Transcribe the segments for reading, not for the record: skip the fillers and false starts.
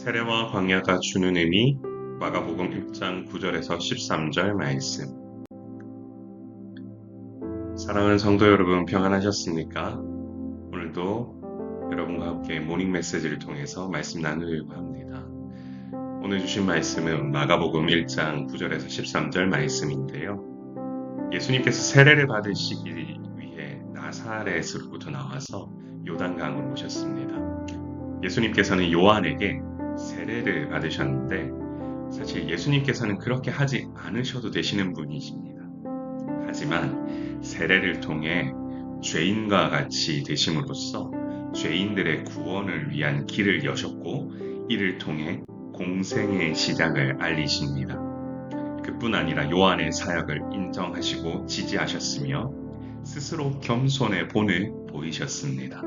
세례와 광야가 주는 의미, 마가복음 1장 9절에서 13절 말씀. 사랑하는 성도 여러분, 평안하셨습니까? 오늘도 여러분과 함께 모닝 메시지를 통해서 말씀 나누려고 합니다. 오늘 주신 말씀은 마가복음 1장 9절에서 13절 말씀인데요. 예수님께서 세례를 받으시기 위해 나사렛으로부터 나와서 요단강을 오셨습니다. 예수님께서는 요한에게 세례를 받으셨는데 사실 예수님께서는 그렇게 하지 않으셔도 되시는 분이십니다. 하지만 세례를 통해 죄인과 같이 되심으로써 죄인들의 구원을 위한 길을 여셨고 이를 통해 공생의 시작을 알리십니다. 그뿐 아니라 요한의 사역을 인정하시고 지지하셨으며 스스로 겸손의 본을 보이셨습니다.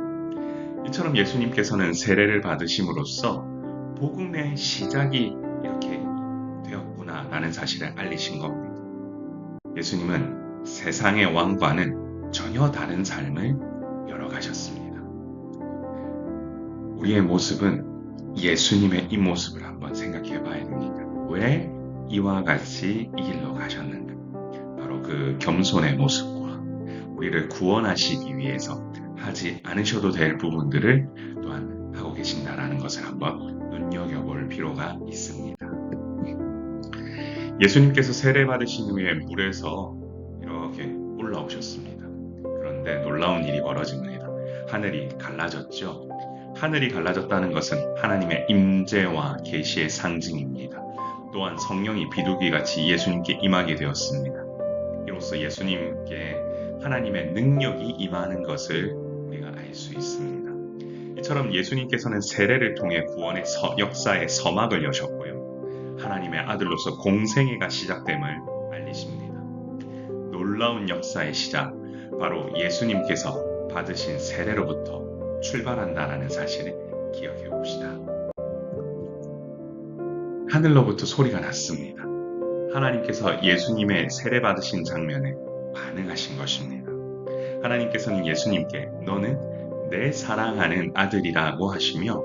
이처럼 예수님께서는 세례를 받으심으로써 복음의 시작이 이렇게 되었구나라는 사실을 알리신 겁니다. 예수님은 세상의 왕과는 전혀 다른 삶을 열어가셨습니다. 우리의 모습은 예수님의 이 모습을 한번 생각해 봐야 됩니다. 왜 이와 같이 이 길로 가셨는가? 바로 그 겸손의 모습과 우리를 구원하시기 위해서 하지 않으셔도 될 부분들을 또한 하고 계신다라는 것을 한번 눈여겨볼 필요가 있습니다. 예수님께서 세례 받으신 후에 물에서 이렇게 올라오셨습니다. 그런데 놀라운 일이 벌어집니다. 하늘이 갈라졌죠. 하늘이 갈라졌다는 것은 하나님의 임재와 계시의 상징입니다. 또한 성령이 비둘기같이 예수님께 임하게 되었습니다. 이로써 예수님께 하나님의 능력이 임하는 것을 우리가 알 수 있습니다. 이처럼 예수님께서는 세례를 통해 구원의 역사의 서막을 여셨고요. 하나님의 아들로서 공생애가 시작됨을 알리십니다. 놀라운 역사의 시작, 바로 예수님께서 받으신 세례로부터 출발한다라는 사실을 기억해 봅시다. 하늘로부터 소리가 났습니다. 하나님께서 예수님의 세례 받으신 장면에 반응하신 것입니다. 하나님께서는 예수님께 너는 내 사랑하는 아들이라고 하시며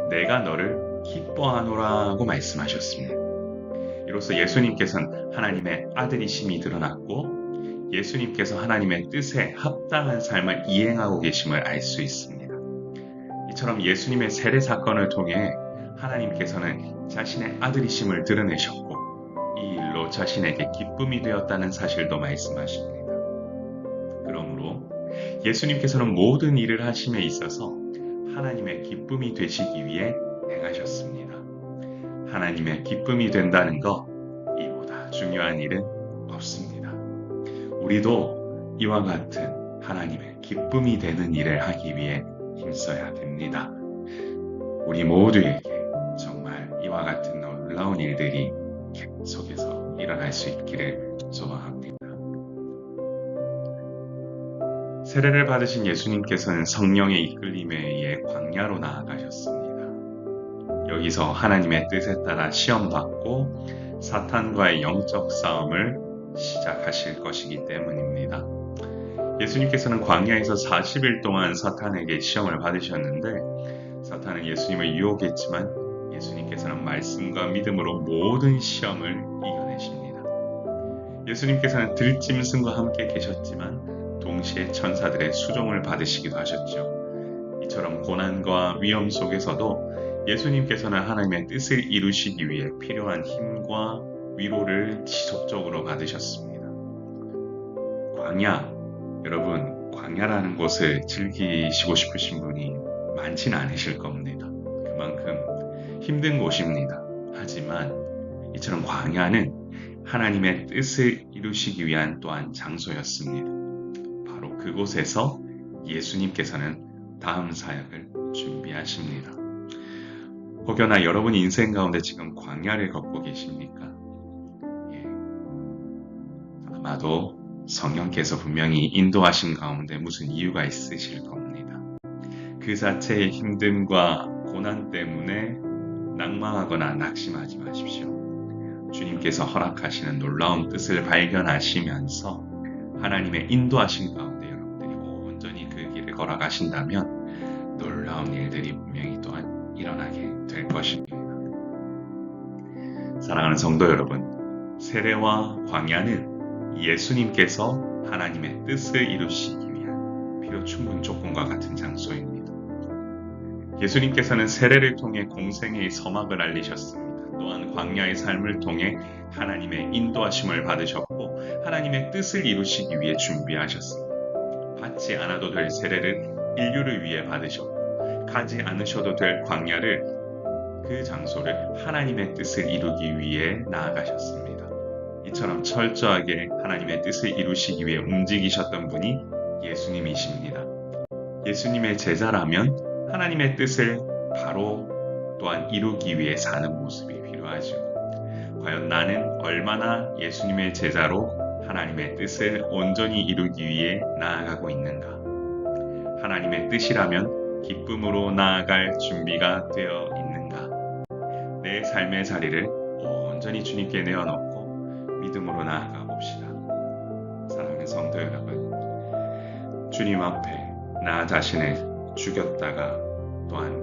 내가 너를 기뻐하노라고 말씀하셨습니다. 이로써 예수님께서는 하나님의 아들이심이 드러났고 예수님께서 하나님의 뜻에 합당한 삶을 이행하고 계심을 알 수 있습니다. 이처럼 예수님의 세례 사건을 통해 하나님께서는 자신의 아들이심을 드러내셨고 이 일로 자신에게 기쁨이 되었다는 사실도 말씀하십니다. 그러므로 예수님께서는 모든 일을 하심에 있어서 하나님의 기쁨이 되시기 위해 행하셨습니다. 하나님의 기쁨이 된다는 것, 이보다 중요한 일은 없습니다. 우리도 이와 같은 하나님의 기쁨이 되는 일을 하기 위해 힘써야 됩니다. 우리 모두에게 정말 이와 같은 놀라운 일들이 속에서 일어날 수 있기를 소망합니다. 세례를 받으신 예수님께서는 성령의 이끌림에 의해 광야로 나아가셨습니다. 여기서 하나님의 뜻에 따라 시험받고 사탄과의 영적 싸움을 시작하실 것이기 때문입니다. 예수님께서는 광야에서 40일 동안 사탄에게 시험을 받으셨는데 사탄은 예수님을 유혹했지만 예수님께서는 말씀과 믿음으로 모든 시험을 이겨내십니다. 예수님께서는 들짐승과 함께 계셨지만 동시에 천사들의 수종을 받으시기도 하셨죠. 이처럼 고난과 위험 속에서도 예수님께서는 하나님의 뜻을 이루시기 위해 필요한 힘과 위로를 지속적으로 받으셨습니다. 광야, 여러분, 광야라는 곳을 즐기시고 싶으신 분이 많지는 않으실 겁니다. 그만큼 힘든 곳입니다. 하지만 이처럼 광야는 하나님의 뜻을 이루시기 위한 또한 장소였습니다. 바로 그곳에서 예수님께서는 다음 사역을 준비하십니다. 혹여나 여러분 인생 가운데 지금 광야를 걷고 계십니까? 아마도 성령께서 분명히 인도하신 가운데 무슨 이유가 있으실 겁니다. 그 자체의 힘듦과 고난 때문에 낙망하거나 낙심하지 마십시오. 주님께서 허락하시는 놀라운 뜻을 발견하시면서 하나님의 인도하신 가운데 여러분들이 온전히 그 길을 걸어가신다면 놀라운 일들이 분명히 또한 일어나게 될 것입니다. 사랑하는 성도 여러분, 세례와 광야는 예수님께서 하나님의 뜻을 이루시기 위한 필요 충분 조건과 같은 장소입니다. 예수님께서는 세례를 통해 공생애의 서막을 알리셨습니다. 또한 광야의 삶을 통해 하나님의 인도하심을 받으셨고 하나님의 뜻을 이루시기 위해 준비하셨습니다. 받지 않아도 될 세례를 인류를 위해 받으셨고 가지 않으셔도 될 광야를 그 장소를 하나님의 뜻을 이루기 위해 나아가셨습니다. 이처럼 철저하게 하나님의 뜻을 이루시기 위해 움직이셨던 분이 예수님이십니다. 예수님의 제자라면 하나님의 뜻을 바로 또한 이루기 위해 사는 모습이 필요하죠. 과연 나는 얼마나 예수님의 제자로 하나님의 뜻을 온전히 이루기 위해 나아가고 있는가? 하나님의 뜻이라면 기쁨으로 나아갈 준비가 되어 있는가? 내 삶의 자리를 온전히 주님께 내어놓고 믿음으로 나아가 봅시다. 사랑하는 성도 여러분, 주님 앞에 나 자신을 죽였다가 또한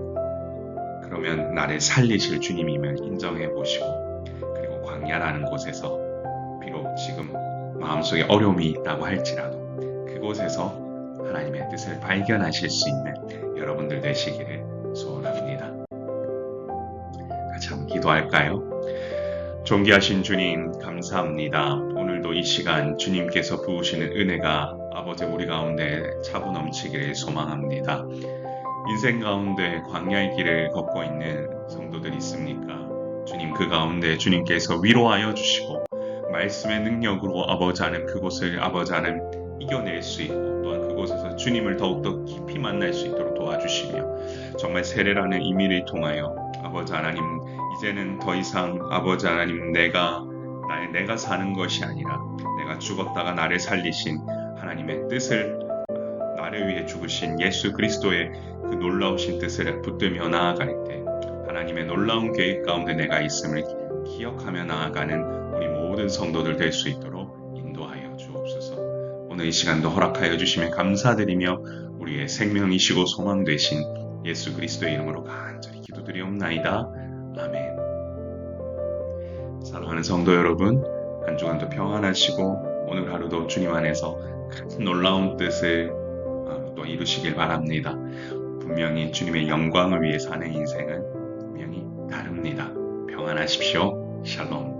그러면 나를 살리실 주님이면 인정해 보시고, 그리고 광야라는 곳에서 비록 지금 마음속에 어려움이 있다고 할지라도 그곳에서 하나님의 뜻을 발견하실 수 있는 여러분들 되시기를 소원합니다. 같이 한번 기도할까요? 존귀하신 주님, 감사합니다. 오늘도 이 시간 주님께서 부으시는 은혜가 아버지 우리 가운데 차고 넘치기를 소망합니다. 인생 가운데 광야의 길을 걷고 있는 성도들이 있습니까? 주님, 그 가운데 주님께서 위로하여 주시고 말씀의 능력으로 아버지 하나님 그곳을 아버지 하나님 이겨낼 수 있고, 또한 그곳에서 주님을 더욱더 깊이 만날 수 있도록 도와주시며, 정말 세례라는 의미를 통하여 아버지 하나님 이제는 더 이상 아버지 하나님 내가 사는 것이 아니라 내가 죽었다가 나를 살리신 하나님의 뜻을, 나를 위해 죽으신 예수 그리스도의 그 놀라우신 뜻을 붙들며 나아갈 때 하나님의 놀라운 계획 가운데 내가 있음을 기억하며 나아가는 우리 모든 성도들 될 수 있도록 인도하여 주옵소서. 오늘 이 시간도 허락하여 주시면 감사드리며 우리의 생명이시고 소망 되신 예수 그리스도의 이름으로 간절히 기도드리옵나이다. 아멘. 사랑하는 성도 여러분, 한 주간도 평안하시고 오늘 하루도 주님 안에서 큰 놀라운 뜻을 또 이루시길 바랍니다. 분명히 주님의 영광을 위해 사는 인생은 분명히 다릅니다. 평안하십시오. 샬롬.